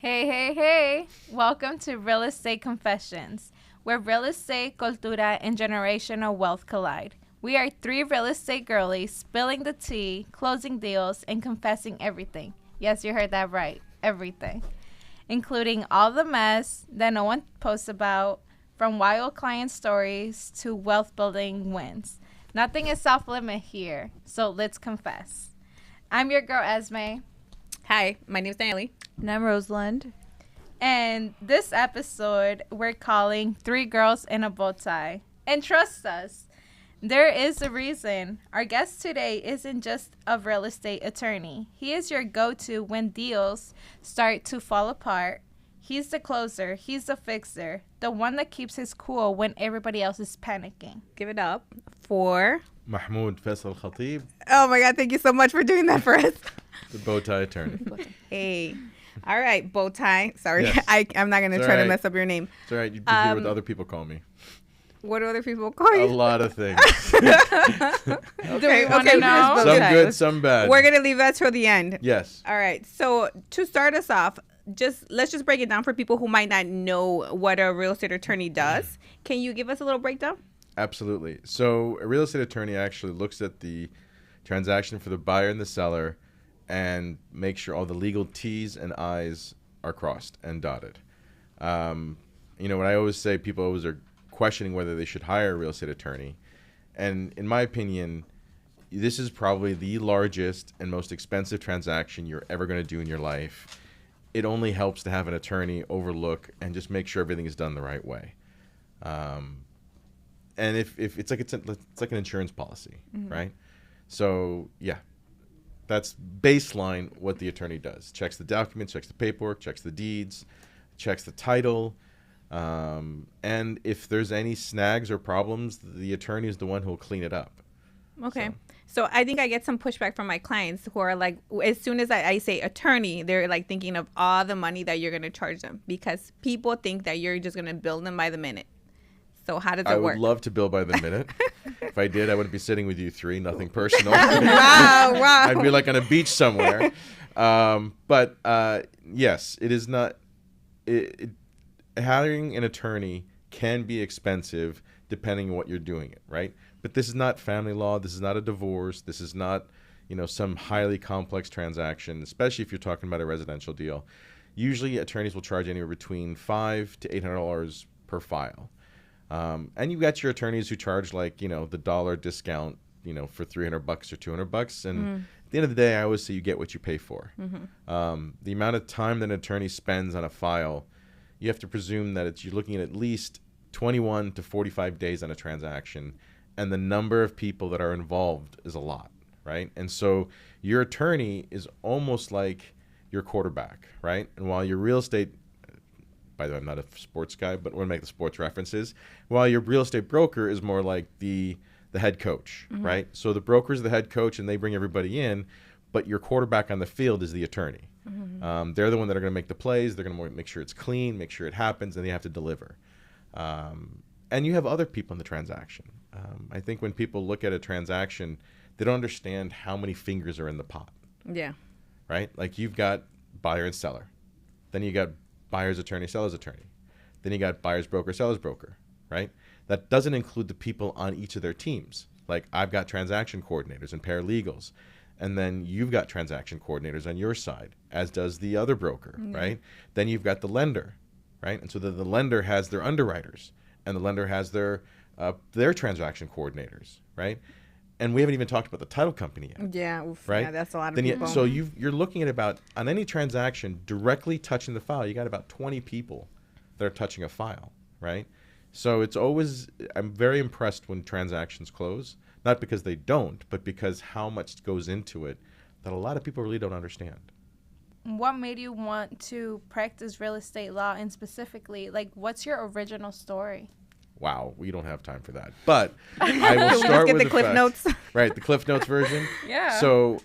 Hey, hey, hey! Welcome to Real Estate Confessions, where real estate, cultura, and generational wealth collide. We are three real estate girlies spilling the tea, closing deals, and confessing everything. Yes, you heard that right. Everything. Including all the mess that no one posts about, from wild client stories to wealth building wins. Nothing is off limit here, so let's confess. I'm your girl, Esme. Hi, my name is Nayeli. And I'm Rosalind. And this episode, we're calling Three Girls in a Bow Tie. And trust us, there is a reason. Our guest today isn't just a real estate attorney. He is your go-to when deals start to fall apart. He's the closer. He's the fixer. The one that keeps his cool when everybody else is panicking. Give it up for... Mahmoud Faisal Elkhatib, Oh my God, thank you so much for doing that for us. the bow tie attorney. Hey. All right, bow tie. Sorry, Yes. I'm not going to It's try all to right. mess up your name. It's all right. You'd be here with other people call me. What do other people call A you? lot of things. we wanna know? bow Some tie. good, some bad. We're going to leave that till the end. Yes. All right, so to start us off, let's just break it down for people who might not know what a real estate attorney does. Can you give us a little breakdown? Absolutely. So a real estate attorney actually looks at the transaction for the buyer and the seller and makes sure all the legal T's and I's are crossed and dotted. What I always say, people always are questioning whether they should hire a real estate attorney. And in my opinion, this is probably the largest and most expensive transaction you're ever going to do in your life. It only helps to have an attorney overlook and just make sure everything is done the right way. And if it's like an insurance policy, right? So yeah, that's baseline what the attorney does. Checks the documents, checks the paperwork, checks the deeds, checks the title. And if there's any snags or problems, the attorney is the one who will clean it up. Okay. So I think I get some pushback from my clients who are like, as soon as I say attorney, they're like thinking of all the money that you're going to charge them because people think that you're just going to bill them by the minute. So how does I it work? would love to bill by the minute. If I did, I wouldn't be sitting with you three. Nothing personal. Wow. I'd be like on a beach somewhere. But yes, it is not. Hiring an attorney can be expensive depending on what you're doing it, right? But this is not family law. This is not a divorce. This is not, some highly complex transaction, especially if you're talking about a residential deal. Usually, attorneys will charge anywhere between $500 to $800 per file. And you got your attorneys who charge the dollar discount, for $300 or $200. And at the end of the day, I always say you get what you pay for. The amount of time that an attorney spends on a file, you have to presume that you're looking at least 21 to 45 days on a transaction. And the number of people that are involved is a lot, right? And so your attorney is almost like your quarterback, right? And while your real estate, by the way, I'm not a sports guy, but we'll make the sports references. While your real estate broker is more like the head coach, right? So the broker is the head coach and they bring everybody in, but your quarterback on the field is the attorney. They're the one that are going to make the plays. They're going to make sure it's clean, make sure it happens, and they have to deliver. And you have other people in the transaction. I think when people look at a transaction, they don't understand how many fingers are in the pot. Yeah. Right? Like you've got buyer and seller. Then you got buyer's attorney, seller's attorney. Then you got buyer's broker, seller's broker, right? That doesn't include the people on each of their teams. Like I've got transaction coordinators and paralegals. And then you've got transaction coordinators on your side, as does the other broker, right? Then you've got the lender, right? And so the lender has their underwriters, and the lender has their transaction coordinators, right? And we haven't even talked about the title company yet. Yeah. Oof, right? Yeah, that's a lot of Then people. So you're looking at about, on any transaction directly touching the file, you got about 20 people that are touching a file, right? So it's always, I'm very impressed when transactions close, not because they don't, but because how much goes into it that a lot of people really don't understand. What made you want to practice real estate law, and specifically, what's your original story? Wow, we don't have time for that. But I will Can we just start get with the Cliff fact- Notes? Right, the Cliff Notes version. Yeah. So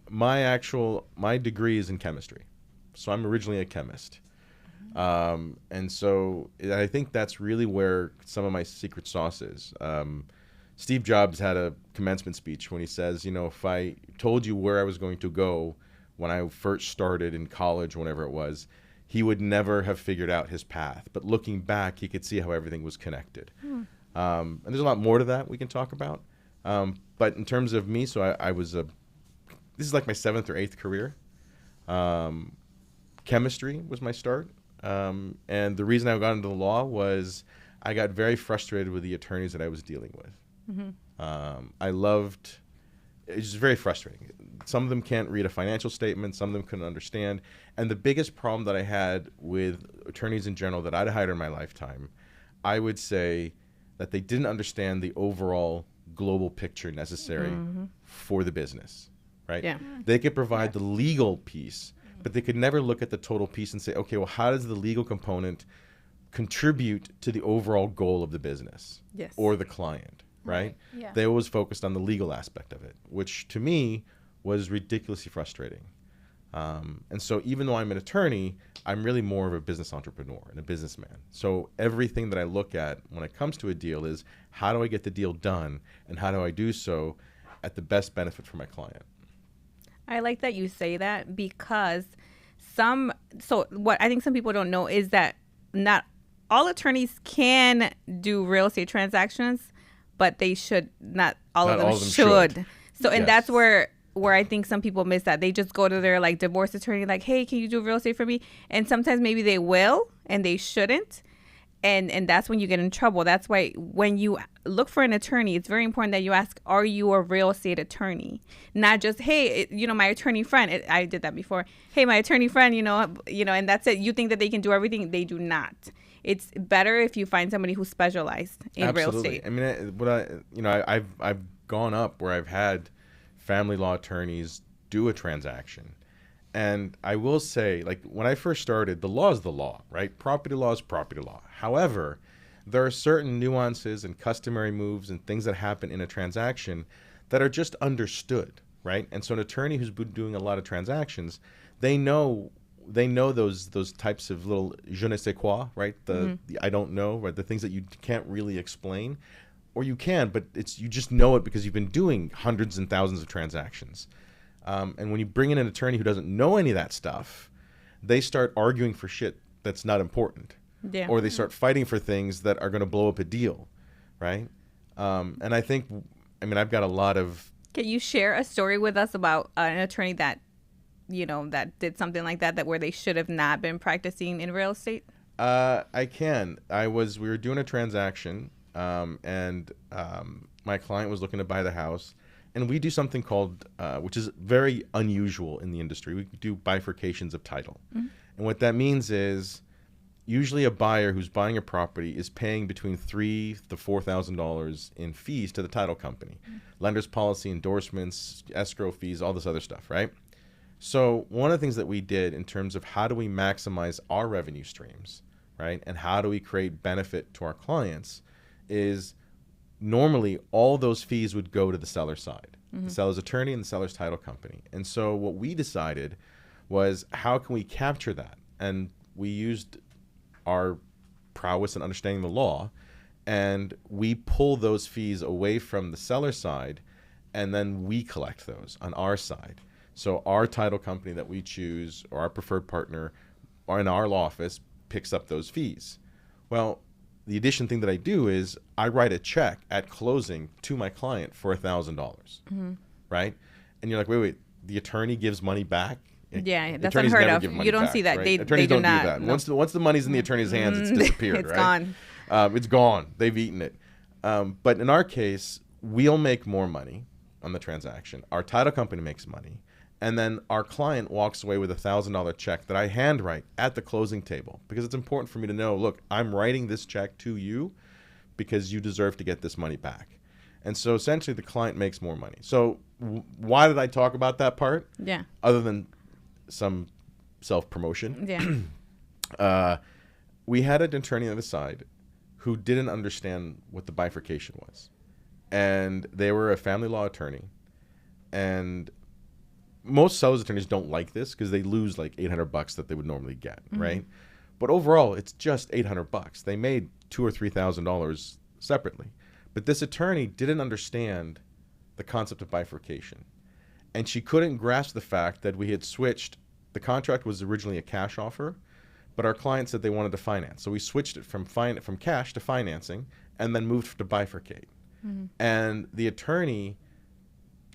my degree is in chemistry. So I'm originally a chemist. And so I think that's really where some of my secret sauce is. Steve Jobs had a commencement speech when he says, if I told you where I was going to go when I first started in college, whenever it was, he would never have figured out his path. But looking back, he could see how everything was connected. And there's a lot more to that we can talk about. But in terms of me, so I was this is like my 7th or 8th career. Chemistry was my start. And the reason I got into the law was I got very frustrated with the attorneys that I was dealing with. It's just very frustrating. Some of them can't read a financial statement. Some of them couldn't understand. And the biggest problem that I had with attorneys in general that I'd hired in my lifetime, I would say that they didn't understand the overall global picture necessary for the business, right? Yeah. They could provide the legal piece, but they could never look at the total piece and say, okay, well, how does the legal component contribute to the overall goal of the business or the client, right? Yeah. They always focused on the legal aspect of it, which to me was ridiculously frustrating. And so even though I'm an attorney, I'm really more of a business entrepreneur and a businessman. So everything that I look at when it comes to a deal is how do I get the deal done and how do I do so at the best benefit for my client? I like that you say that because what I think some people don't know is that not all attorneys can do real estate transactions, but they should not all of them should. So, and that's where I think some people miss that. They just go to their like divorce attorney like, hey, can you do real estate for me? And sometimes maybe they will and they shouldn't. And that's when you get in trouble. That's why when you look for an attorney, it's very important that you ask, are you a real estate attorney? Not just, hey, my attorney friend. I did that before. Hey, my attorney friend, and that's it. You think that they can do everything. They do not. It's better if you find somebody who's specialized in real estate. I mean, I've gone up where I've had family law attorneys do a transaction. And I will say, like, when I first started, the law is the law, right? Property law is property law. However, there are certain nuances and customary moves and things that happen in a transaction that are just understood, right? And so an attorney who's been doing a lot of transactions, they know those types of little je ne sais quoi, right? The I don't know, right? The things that you can't really explain, or you can, but you just know it because you've been doing hundreds and thousands of transactions. And when you bring in an attorney who doesn't know any of that stuff, they start arguing for shit that's not important. Yeah. Or they start fighting for things that are going to blow up a deal, right? And I think, I've got a lot of... Can you share a story with us about an attorney that, that did something like that where they should have not been practicing in real estate? I can. We were doing a transaction, and my client was looking to buy the house. And we do something called, which is very unusual in the industry. We do bifurcations of title. And what that means is usually a buyer who's buying a property is paying between $3,000 to $4,000 in fees to the title company. Lender's policy, endorsements, escrow fees, all this other stuff, right? So one of the things that we did in terms of how do we maximize our revenue streams, right? And how do we create benefit to our clients is normally all those fees would go to the seller side, the seller's attorney and the seller's title company. And so what we decided was how can we capture that? And we used our prowess in understanding the law, and we pull those fees away from the seller side, and then we collect those on our side. So our title company that we choose, or our preferred partner, or in our law office, picks up those fees. Well, the addition thing that I do is I write a check at closing to my client for $1,000, right? And you're like, wait, the attorney gives money back? Yeah, that's unheard of. You don't see that. Right? Attorneys don't do not. do that. No. Once the money's in the attorney's hands, it's disappeared, It's right? gone. It's gone. They've eaten it. But in our case, we'll make more money on the transaction. Our title company makes money. And then our client walks away with $1,000 check that I handwrite at the closing table, because it's important for me to know, look, I'm writing this check to you because you deserve to get this money back. And so essentially the client makes more money. So why did I talk about that part? Yeah. Other than some self-promotion. Yeah. We had an attorney on the side who didn't understand what the bifurcation was. And they were a family law attorney. And most sellers attorneys don't like this because they lose like $800 that they would normally get, right? But overall, it's just $800. They made $2,000 or $3,000 separately. But this attorney didn't understand the concept of bifurcation. And she couldn't grasp the fact that we had switched. The contract was originally a cash offer, but our client said they wanted to finance. So we switched it from cash to financing and then moved to bifurcate. And the attorney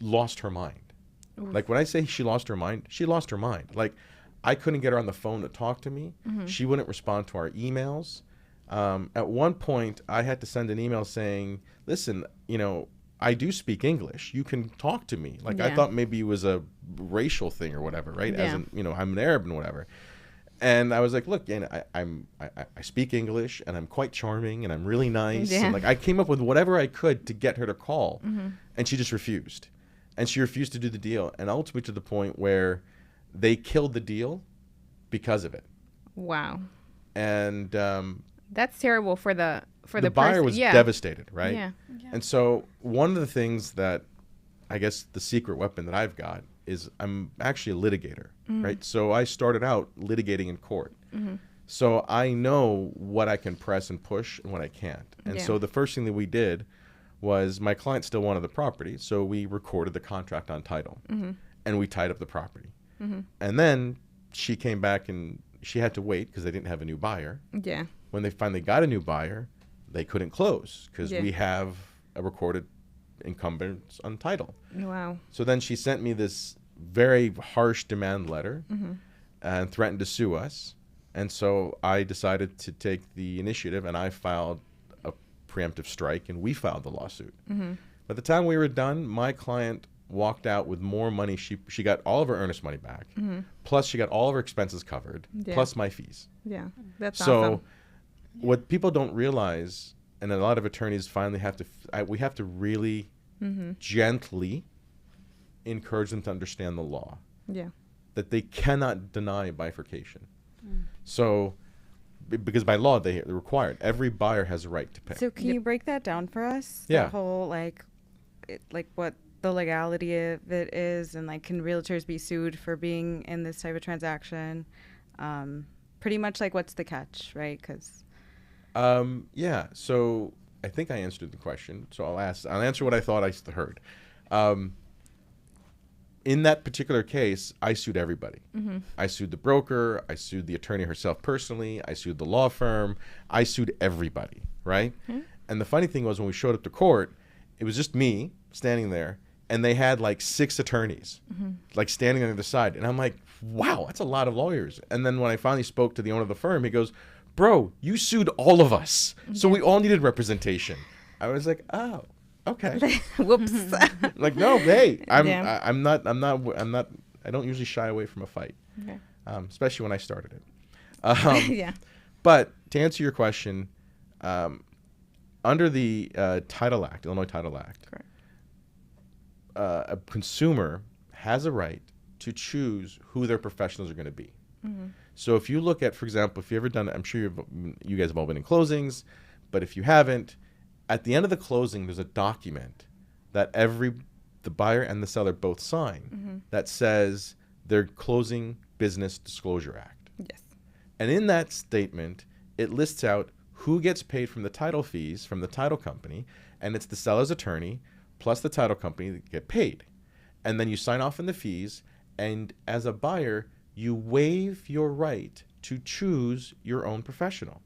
lost her mind. Like when I say she lost her mind, she lost her mind. Like I couldn't get her on the phone to talk to me. She wouldn't respond to our emails. At one point, I had to send an email saying, listen, you know, I do speak English. You can talk to me. Like I thought maybe it was a racial thing or whatever, right? As in, you know, I'm an Arab and whatever. And I was like, look, and I speak English and I'm quite charming and I'm really nice. And like I came up with whatever I could to get her to call, and she just refused. And she refused to do the deal, and ultimately to the point where they killed the deal because of it. Wow. And that's terrible for the buyer person. was devastated, right? Yeah. And so one of the things that I guess the secret weapon that I've got is I'm actually a litigator, right? So I started out litigating in court. So I know what I can press and push and what I can't. And so the first thing that we did was my client still wanted the property, so we recorded the contract on title and we tied up the property. And then she came back and she had to wait because they didn't have a new buyer. Yeah. When they finally got a new buyer, they couldn't close because we have a recorded incumbents on title. Wow. So then she sent me this very harsh demand letter and threatened to sue us. And so I decided to take the initiative and I filed a preemptive strike and we filed the lawsuit. By the time we were done, my client walked out with more money. She got all of her earnest money back, plus she got all of her expenses covered, plus my fees. Yeah. That's So awesome. what people don't realize, and a lot of attorneys finally have to, we have to really gently encourage them to understand the law. Yeah. That they cannot deny bifurcation. So, because by law they're required. Every buyer has a right to pay. So can you break that down for us? Yeah. That whole like what the legality of it is, and like can realtors be sued for being in this type of transaction? Pretty much like what's the catch, right? Because yeah. So I think I answered the question. So I'll answer what I thought I heard. In that particular case, I sued everybody. I sued the broker. I sued the attorney herself personally. I sued the law firm. I sued everybody, right? And the funny thing was when we showed up to court, it was just me standing there, and they had like 6 attorneys, like standing on the other side. And I'm like, wow, that's a lot of lawyers. And then when I finally spoke to the owner of the firm, he goes, bro, you sued all of us. So we all needed representation. I was like, oh. Okay. Whoops. Like, no, hey, I don't usually shy away from a fight, especially when I started it. Yeah. But to answer your question, under the Title Act, Illinois Title Act, Correct. A consumer has a right to choose who their professionals are going to be. So if you look at, for example, if you ever done, I'm sure you guys have all been in closings, but if you haven't, at the end of the closing, there's a document that the buyer and the seller both sign that says their Closing Business Disclosure Act. Yes. And in that statement, it lists out who gets paid from the title fees from the title company, and it's the seller's attorney plus the title company that get paid. And then you sign off on the fees, and as a buyer, you waive your right to choose your own professional.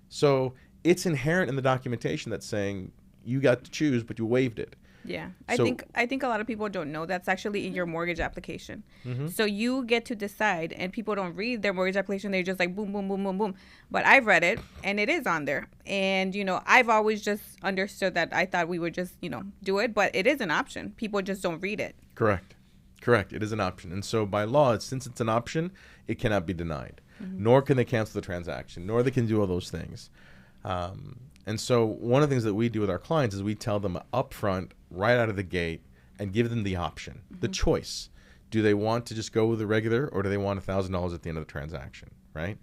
So it's inherent in the documentation that's saying you got to choose, but you waived it. Yeah. So- I think a lot of people don't know that's actually in your mortgage application. So you get to decide, and people don't read their mortgage application. They just like boom, boom, boom, boom, boom. But I've read it, and it is on there. And, I've always just understood that I thought we would just, do it. But it is an option. People just don't read it. Correct. It is an option. And so by law, since it's an option, it cannot be denied. Nor can they cancel the transaction, nor they can do all those things. And so one of the things that we do with our clients is we tell them up front, right out of the gate, and give them the option, the choice. Do they want to just go with the regular, or do they want $1,000 at the end of the transaction, right?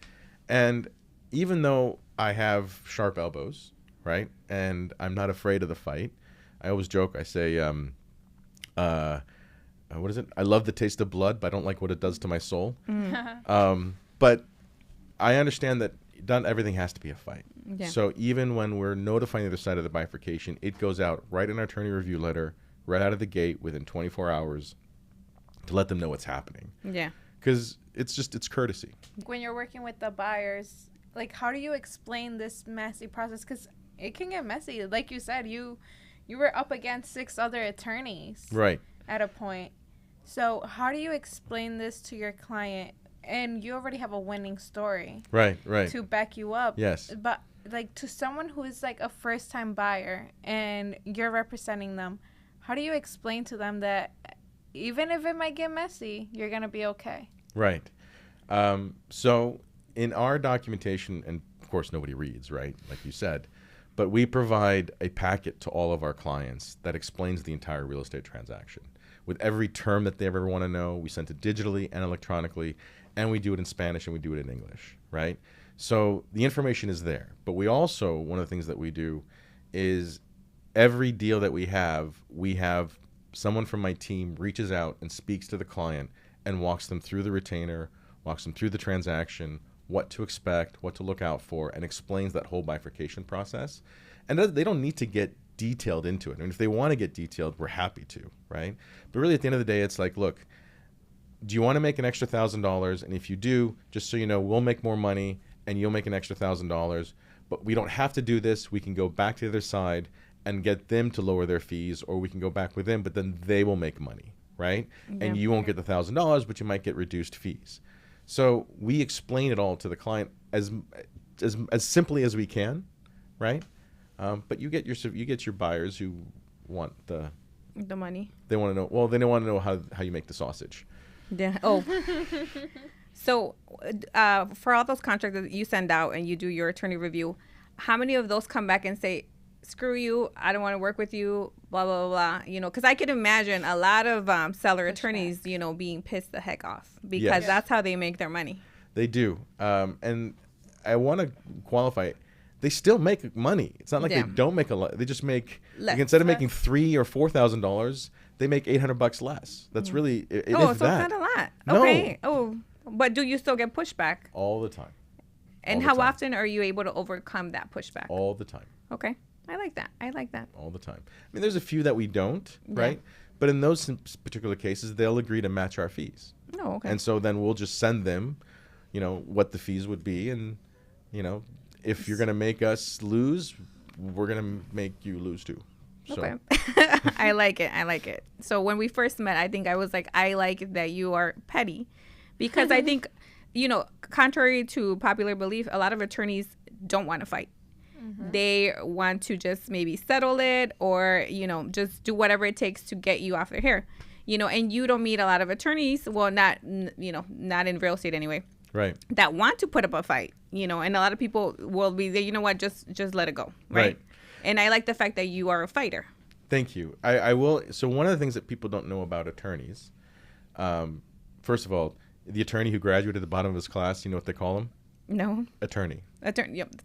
And even though I have sharp elbows, right, and I'm not afraid of the fight, I always joke, I say, what is it? I love the taste of blood, but I don't like what it does to my soul. But I understand that not everything has to be a fight. Yeah. So even when we're notifying the other side of the bifurcation, it goes out right in our attorney review letter, right out of the gate within 24 hours to let them know what's happening. Yeah. Because it's courtesy. When you're working with the buyers, like, how do you explain this messy process? Because it can get messy. Like you said, you were up against 6 other attorneys Right. at a point. So how do you explain this to your client? And you already have a winning story Right. to back you up. Yes. But like, to someone who is like a first-time buyer and you're representing them, how do you explain to them that even if it might get messy, you're going to be okay? Right. So in our documentation, and of course nobody reads, right, like you said, but we provide a packet to all of our clients that explains the entire real estate transaction with every term that they ever want to know. We send it digitally and electronically, and we do it in Spanish and we do it in English, right? So the information is there. But we also, one of the things that we do is every deal that we have someone from my team reaches out and speaks to the client and walks them through the retainer, walks them through the transaction, what to expect, what to look out for, and explains that whole bifurcation process. And they don't need to get detailed into it. I mean, if they want to get detailed, we're happy to, right? But really, at the end of the day, it's like, look, do you want to make an extra $1,000? And if you do, just so you know, we'll make more money and you'll make an extra $1,000. But we don't have to do this. We can go back to the other side and get them to lower their fees, or we can go back with them, but then they will make money, right? Yeah. And you won't get the $1,000, but you might get reduced fees. So we explain it all to the client as simply as we can, right? But you get your buyers who want the money. They want to know. Well, they don't want to know how you make the sausage. Yeah. Oh. So, for all those contracts that you send out and you do your attorney review, how many of those come back and say, "Screw you! I don't want to work with you." Blah blah blah. You know, because I could imagine a lot of seller attorneys, you know, being pissed the heck off because Yes. that's how they make their money. They do, and I want to qualify it. They still make money. It's not like Yeah. they don't make a lot. They just make Less. instead of making $3,000 or $4,000, they make $800 less. That's really So that. it's not a lot. No. Okay. Oh, but do you still get pushback? All the time. And All the how time. often are you able to overcome that pushback? All the time. Okay. I like that. All the time. I mean, there's a few that we don't, Yeah. right? But in those particular cases, they'll agree to match our fees. Oh, okay. And so then we'll just send them, what the fees would be. And, if you're going to make us lose, we're going to make you lose too. So, Okay. I like it. So when we first met, I think I was like, I like that you are petty, because I think, contrary to popular belief, a lot of attorneys don't want to fight. They want to just maybe settle it or, just do whatever it takes to get you off their hair, and you don't meet a lot of attorneys. Well, not in real estate anyway, right. that want to put up a fight, and a lot of people will be there, just let it go. Right. And I like the fact that you are a fighter. Thank you. I will. So one of the things that people don't know about attorneys, first of all, the attorney who graduated at the bottom of his class, you know what they call him? No. Attorney. Attorney. Yep.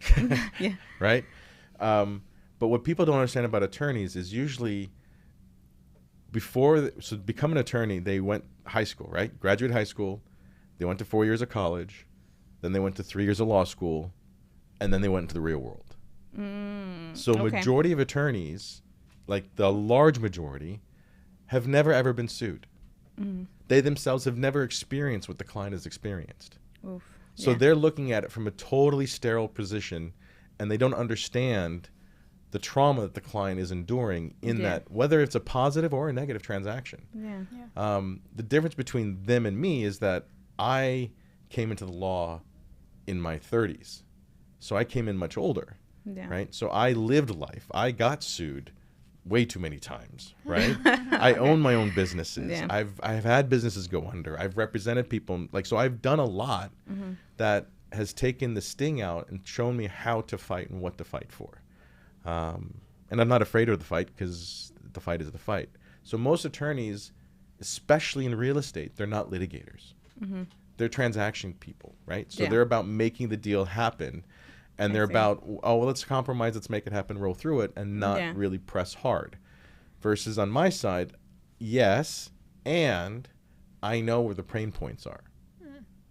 Yeah. Right? But what people don't understand about attorneys is usually to become an attorney, they went high school, right? Graduate high school. They went to 4 years of college. Then they went to 3 years of law school. And then they went into the real world. So okay. majority of attorneys, like the large majority, have never, ever been sued. They themselves have never experienced what the client has experienced. Oof. So Yeah. they're looking at it from a totally sterile position, and they don't understand the trauma that the client is enduring in Yeah. that, whether it's a positive or a negative transaction. Yeah. The difference between them and me is that I came into the law in my 30s. So I came in much older, Yeah. right? So I lived life. I got sued way too many times, right? I own my own businesses. Yeah. I've had businesses go under. I've represented people. So I've done a lot that has taken the sting out and shown me how to fight and what to fight for. And I'm not afraid of the fight because the fight is the fight. So most attorneys, especially in real estate, they're not litigators. They're transaction people, right? So Yeah. they're about making the deal happen. And they're see. about, well, let's compromise, let's make it happen, roll through it, and not Yeah. really press hard. Versus on my side, yes, and I know where the pain points are,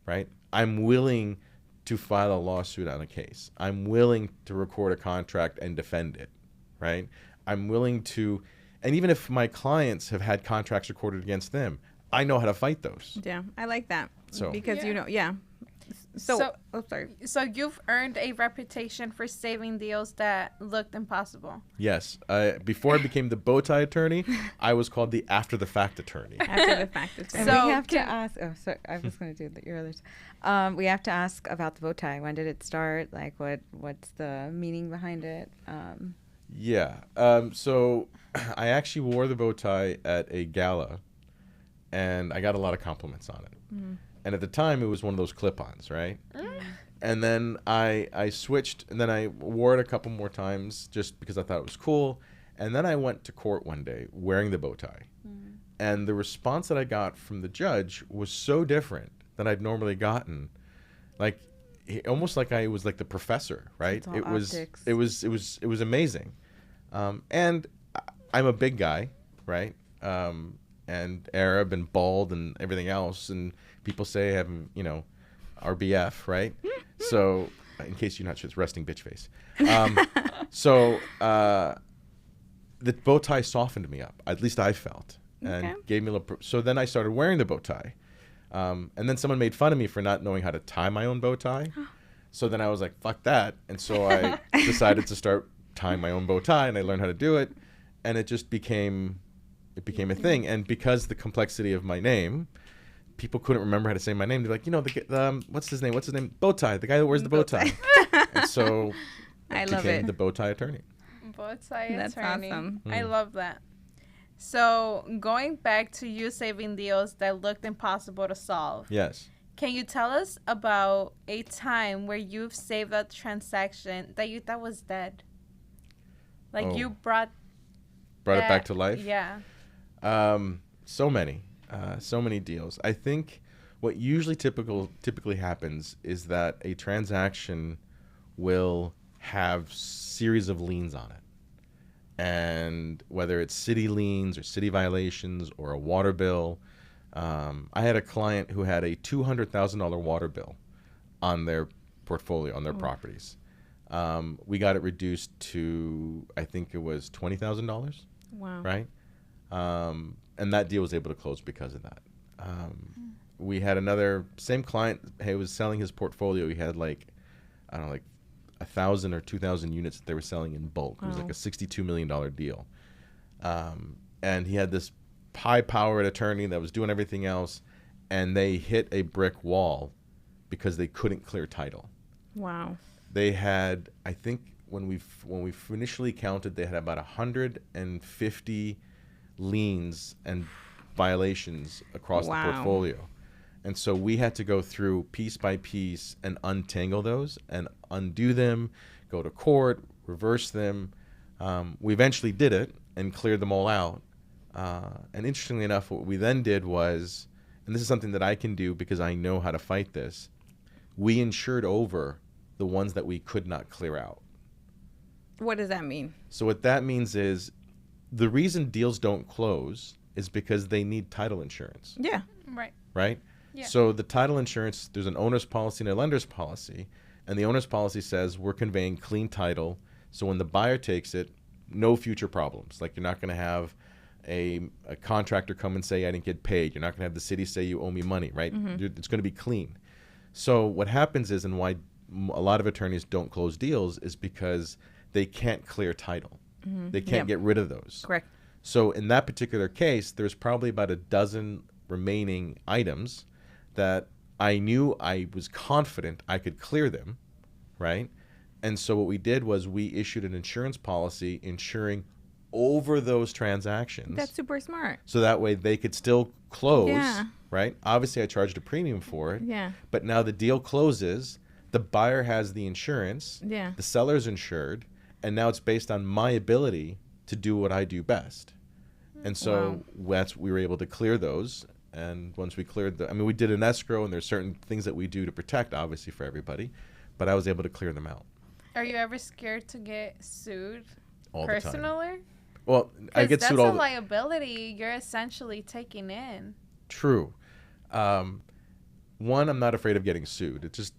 right? I'm willing to file a lawsuit on a case. I'm willing to record a contract and defend it, right? I'm willing to, and even if my clients have had contracts recorded against them, I know how to fight those. Yeah, I like that. So- Because Yeah. So, oh, sorry. So you've earned a reputation for saving deals that looked impossible. Yes. Before I became the bow tie attorney, I was called the after the fact attorney. After the fact, it's And So we have to can- ask. Oh, sorry. I was going to do your others. We have to ask about the bow tie. When did it start? Like, what's the meaning behind it? Yeah. So I actually wore the bow tie at a gala, and I got a lot of compliments on it. And at the time, it was one of those clip-ons, right? And then I switched, and then I wore it a couple more times just because I thought it was cool. And then I went to court one day wearing the bow tie. And the response that I got from the judge was so different than I'd normally gotten. Like, almost like I was like the professor, right? It's all optics. It was amazing. And I'm a big guy, right? And Arab and bald and everything else, and people say I'm, RBF, right? So, in case you're not sure, it's resting bitch face. So the bow tie softened me up. At least I felt, and Okay. gave me a little. So then I started wearing the bow tie, and then someone made fun of me for not knowing how to tie my own bow tie. So then I was like, "Fuck that!" And so I decided to start tying my own bow tie, and I learned how to do it, and it just became a thing. And because the complexity of my name, people couldn't remember how to say my name. They're like, what's his name? What's his name? Bow tie, the guy that wears the bow tie. And so I love became it. the bow tie attorney. Both side That's attorney. awesome. I love that. So going back to you saving deals that looked impossible to solve, Yes. can you tell us about a time where you've saved a transaction that you thought was dead? Like Oh. you brought Brought it that- back to life. Yeah. So many deals. I think what usually typically happens is that a transaction will have series of liens on it. And whether it's city liens or city violations or a water bill, I had a client who had a $200,000 water bill on their portfolio, on their properties. We got it reduced to, I think it was $20,000, Wow. right? And that deal was able to close because of that. We had another same client. He was selling his portfolio. He had like 1,000 or 2,000 units that they were selling in bulk. It was like a $62 million deal. And he had this high-powered attorney that was doing everything else, and they hit a brick wall because they couldn't clear title. Wow. They had, I think, when we initially counted, they had about 150 liens and violations across the Wow. portfolio. And so we had to go through piece by piece and untangle those and undo them, go to court, reverse them. We eventually did it and cleared them all out. And interestingly enough, what we then did was, and this is something that I can do because I know how to fight this, we insured over the ones that we could not clear out. What does that mean? So what that means is the reason deals don't close is because they need title insurance, Yeah. Right. right? Yeah. So the title insurance, there's an owner's policy and a lender's policy, and the owner's policy says we're conveying clean title, so when the buyer takes it, no future problems. Like you're not going to have a contractor come and say I didn't get paid. You're not going to have the city say you owe me money, right? It's going to be clean. So what happens is, and why a lot of attorneys don't close deals, is because they can't clear title. They can't Yeah. get rid of those. Correct. So in that particular case, there's probably about a dozen remaining items that I knew I was confident I could clear them, right? And so what we did was we issued an insurance policy insuring over those transactions. That's super smart. So that way they could still close, Yeah. right? Obviously, I charged a premium for it. Yeah. But now the deal closes, the buyer has the insurance, Yeah. the seller's insured, and now it's based on my ability to do what I do best. And so we were able to clear those. And once we cleared we did an escrow, and there's certain things that we do to protect, obviously, for everybody. But I was able to clear them out Are you ever scared to get sued all the time. personally? Well, I get that's sued all a the liability you're essentially taking in. True. One, I'm not afraid of getting sued. It's just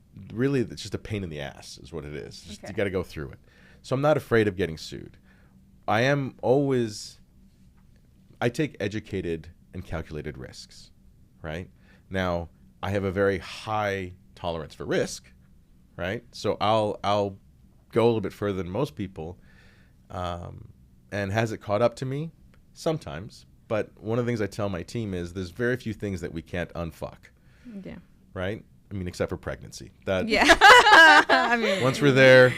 a pain in the ass is what it is. Just, Okay. You got to go through it. So I'm not afraid of getting sued. I take educated and calculated risks, right? Now, I have a very high tolerance for risk, right? So I'll go a little bit further than most people. And has it caught up to me? Sometimes. But one of the things I tell my team is there's very few things that we can't unfuck. Yeah. Right? I mean, except for pregnancy. That Yeah. I mean, once we're there,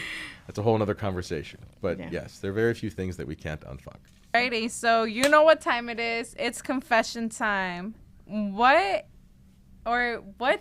that's a whole other conversation. But Yeah. yes, there are very few things that we can't unfuck. Alrighty, so you know what time it is. It's confession time. What one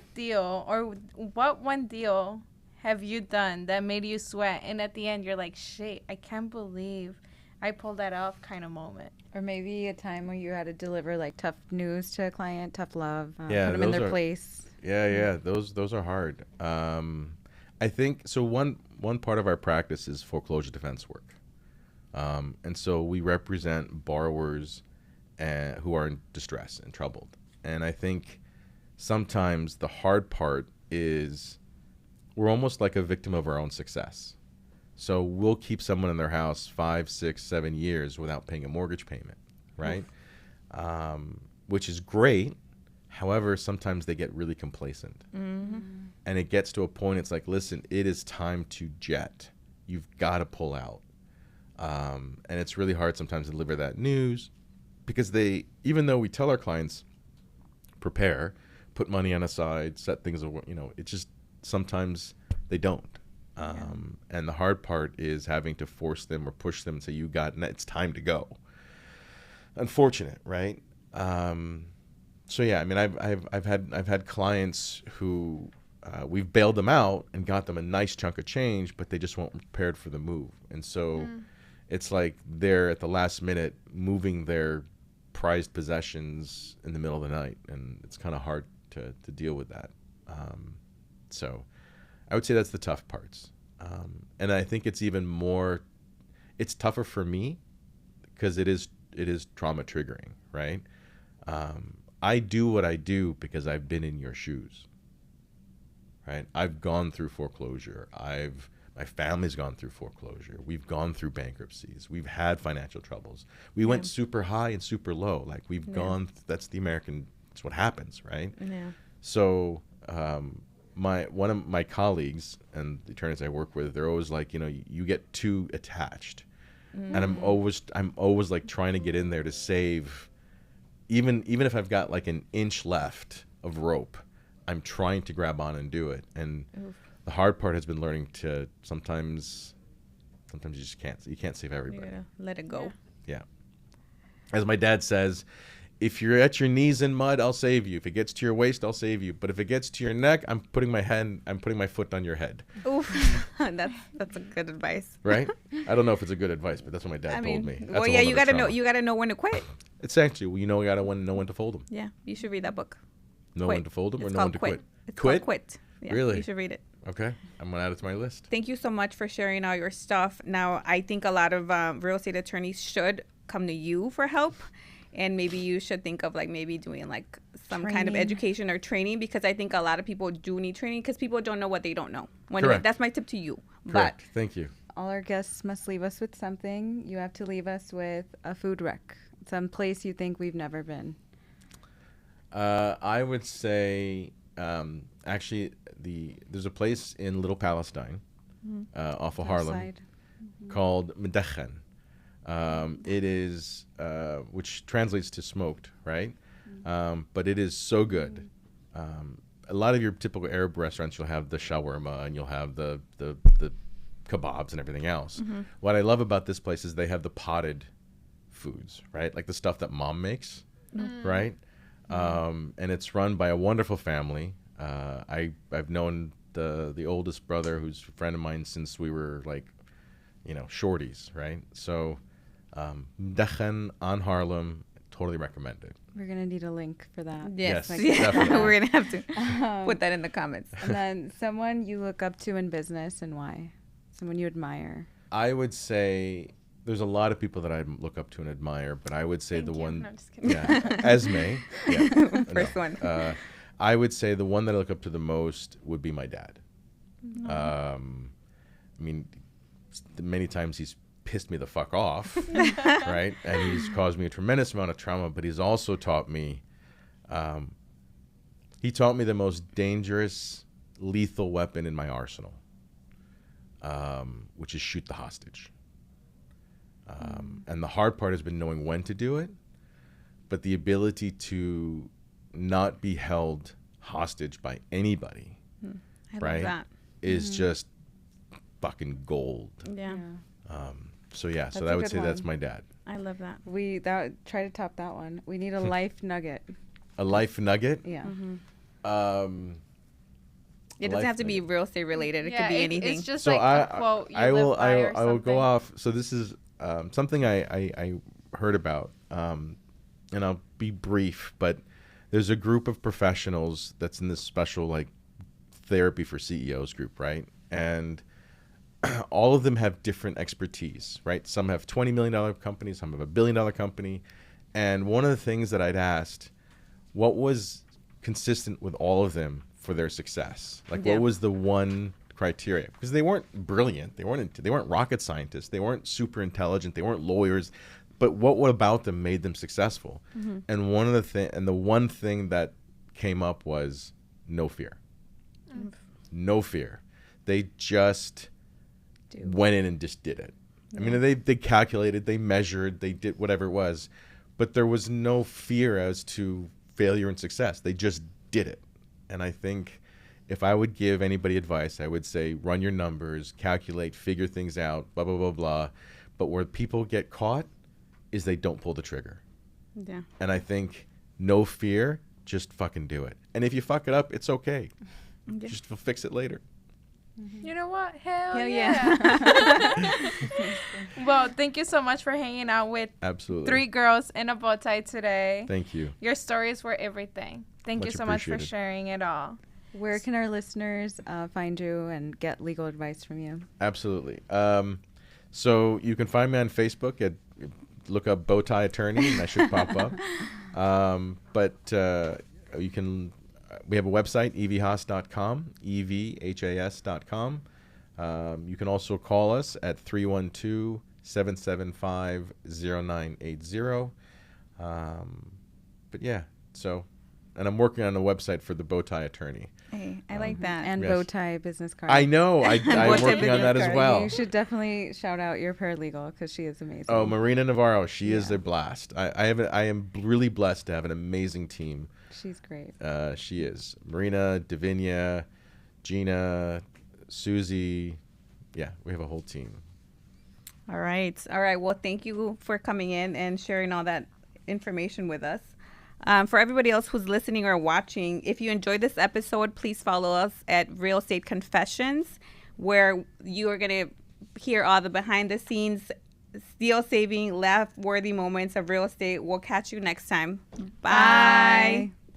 deal have you done that made you sweat? And at the end, you're like, shit, I can't believe I pulled that off kind of moment. Or maybe a time where you had to deliver like tough news to a client, tough love, Yeah, put them in those their are- place. Yeah. Those are hard. I think so. One part of our practice is foreclosure defense work, and so we represent borrowers who are in distress and troubled. And I think sometimes the hard part is we're almost like a victim of our own success. So we'll keep someone in their house 5, 6, 7 years without paying a mortgage payment, right? Which is great. However, sometimes they get really complacent. And it gets to a point, it's like, listen, it is time to jet. You've got to pull out. And it's really hard sometimes to deliver that news because even though we tell our clients, prepare, put money on a side, set things, it just sometimes they don't. And the hard part is having to force them or push them and say, it's time to go. Unfortunate, right? So yeah, I mean, I've had clients who we've bailed them out and got them a nice chunk of change, but they just weren't prepared for the move. And so it's like they're at the last minute moving their prized possessions in the middle of the night, and it's kind of hard to deal with that. So I would say that's the tough parts. And I think it's it's tougher for me because it is trauma triggering, right? I do what I do because I've been in your shoes, right? I've gone through foreclosure. My family's gone through foreclosure. We've gone through bankruptcies. We've had financial troubles. We went super high and super low. Like we've gone, that's what happens, right? Yeah. So one of my colleagues and the attorneys I work with, they're always like, you get too attached. And I'm always like trying to get in there to save, even if I've got like an inch left of rope, I'm trying to grab on and do it. And the hard part has been learning to sometimes you just can't save everybody. You gotta let it go. Yeah. As my dad says, if you're at your knees in mud, I'll save you. If it gets to your waist, I'll save you. But if it gets to your neck, I'm putting my foot on your head. Oof. That's a good advice. Right? I don't know if it's a good advice, but that's what my dad told me. That's Well, a yeah, whole you nother gotta know. trauma. You gotta know when to quit. It's actually, you gotta know when to fold them. Yeah, you should read that book. Know Quit. when to fold them or It's know when called to Quit. quit? It's Quit? called Quit. Yeah, Really? You should read it. Okay. I'm going to add it to my list. Thank you so much for sharing all your stuff. Now, I think a lot of real estate attorneys should come to you for help. And maybe you should think of like maybe doing like some kind of Training. education or training, because I think a lot of people do need training because people don't know what they don't know. Correct. That's my tip to you. Correct. Thank you. All our guests must leave us with something. You have to leave us with a food rec, some place you think we've never been. I would say, actually, there's a place in Little Palestine, off of Harlem, Outside. called Medekhan. It is, which translates to smoked, right? But it is so good. A lot of your typical Arab restaurants, you'll have the shawarma and you'll have the kebabs and everything else. What I love about this place is they have the potted foods, right? Like the stuff that mom makes, right? And it's run by a wonderful family. I've known the oldest brother, who's a friend of mine since we were like, shorties, right? So, Medekhan on Harlem, totally recommend it. We're going to need a link for that. Yes, Like, definitely. We're going to have to put that in the comments. And then someone you look up to in business and why? Someone you admire. I would say there's a lot of people that I look up to and admire, but I would say Thank you. one, No, I'm just kidding. yeah, Esme. Yeah, First one. I would say the one that I look up to the most would be my dad. I mean, many times he's pissed me the fuck off, right? And he's caused me a tremendous amount of trauma, but he's also taught me He taught me the most dangerous, lethal weapon in my arsenal, which is shoot the hostage. And the hard part has been knowing when to do it, but the ability to not be held hostage by anybody, right, is just fucking gold. Yeah. So That's so a I would good say that's one. my dad. I love that. Try to top that one. We need a life nugget. A life nugget. Yeah. It doesn't have to be real estate related. It could be anything. It's just So like a quote you live by or I will go something. off. So this is something I heard about, and I'll be brief. But there's a group of professionals that's in this special like therapy for CEOs group, right? And all of them have different expertise, right? Some have $20 million companies, some have $1 billion company. And one of the things that I'd asked, what was consistent with all of them for their success? Like, what was the one criteria? Because they weren't brilliant, they weren't rocket scientists, they weren't super intelligent, they weren't lawyers, but what about them made them successful? And the one thing that came up was no fear. No fear. They just went in and just did it. I mean, they calculated, they measured, they did whatever it was, but there was no fear as to failure and success. They just did it. And I think if I would give anybody advice, I would say run your numbers, calculate, figure things out, blah, blah, blah, blah. But where people get caught is they don't pull the trigger. Yeah. And I think no fear, just fucking do it. And if you fuck it up, it's okay. Just fix it later. You know what? Hell yeah. Well, thank you so much for hanging out with Absolutely. 3 girls in a bow tie today. Thank you. Your stories were everything. Thank you Much so much for appreciated. sharing it all. Where can our listeners find you and get legal advice from you? Absolutely. So you can find me on Facebook at look up Bowtie Attorney, and that should pop up. But you can. We have a website, evhas.com, evhas.com. You can also call us at 312-775-0980. But yeah, so, and I'm working on a website for the Bowtie Attorney. Hey, I like that. And Yes. bow tie business cards. I know. I'm working on that as well. You should definitely shout out your paralegal because she is amazing. Oh, Marina Navarro, she is a blast. I am really blessed to have an amazing team. She's great. She is. Marina, Davinia, Gina, Susie. Yeah, we have a whole team. All right. Well, thank you for coming in and sharing all that information with us. For everybody else who's listening or watching, if you enjoyed this episode, please follow us at Real Estate Confessions, where you are going to hear all the behind the scenes, steal saving, laugh worthy moments of real estate. We'll catch you next time. Bye.